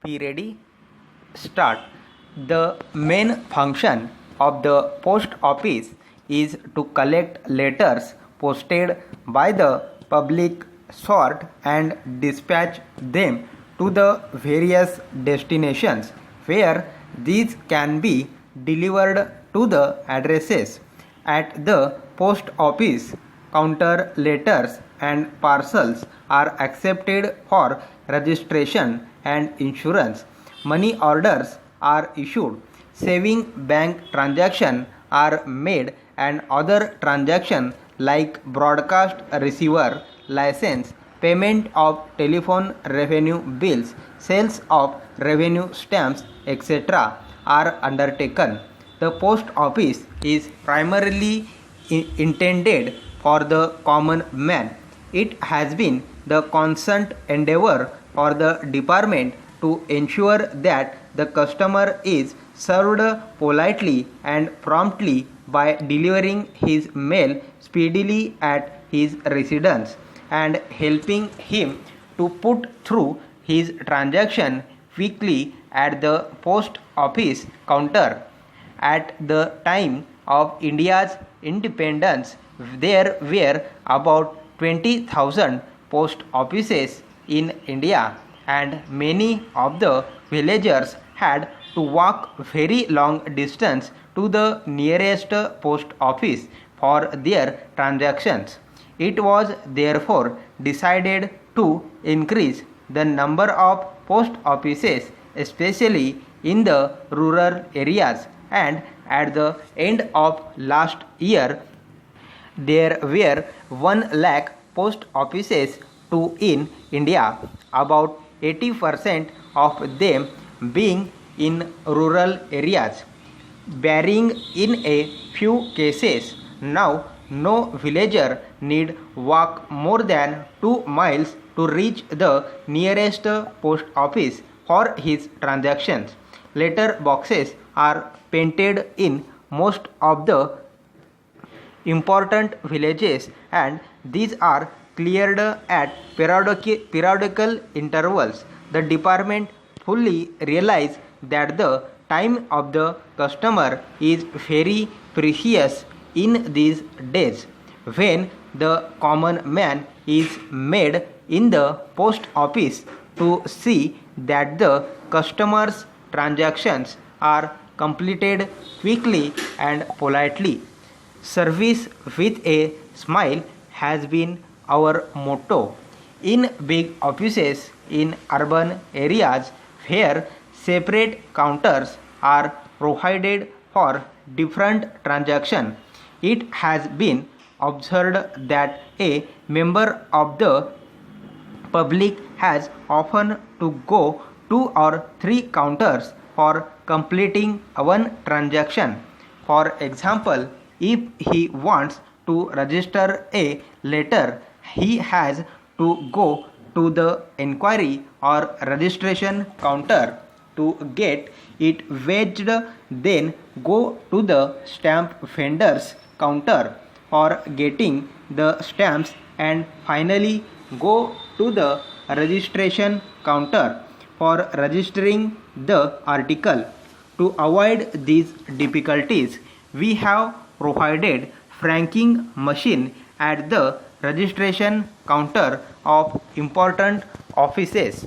Be ready? Start. The main function of the post office is to collect letters posted by the public, sort and dispatch them to the various destinations where these can be delivered to the addresses. At the post office, counter letters and parcels are accepted for registration and insurance. Money orders are issued. Saving bank transactions are made and other transactions like broadcast receiver license, payment of telephone revenue bills, sales of revenue stamps, etc. are undertaken. The post office is primarily intended for the common man. It has been the constant endeavor for the department to ensure that the customer is served politely and promptly by delivering his mail speedily at his residence and helping him to put through his transaction quickly at the post office counter. At the time of India's independence, there were about 20,000 post offices in India, and many of the villagers had to walk very long distance to the nearest post office for their transactions. It was therefore decided to increase the number of post offices, especially in the rural areas, and at the end of last year there were 1 lakh post offices in India, about 80% of them being in rural areas. Barring in a few cases, now no villager need walk more than 2 miles to reach the nearest post office for his transactions. Letter boxes are painted in most of the important villages, and these are cleared at periodical intervals. The department fully realizes that the time of the customer is very precious in these days, when the common man is made in the post office to see that the customer's transactions are completed quickly and politely. Service with a smile has been our motto. In big offices in urban areas where separate counters are provided for different transactions, it has been observed that a member of the public has often to go 2 or 3 counters for completing one transaction. For example, if he wants to register a letter, he has to go to the enquiry or registration counter to get it wedged, then go to the stamp vendor's counter for getting the stamps, and finally go to the registration counter for registering the article. To avoid these difficulties, we have provided franking machine at the registration counter of important offices.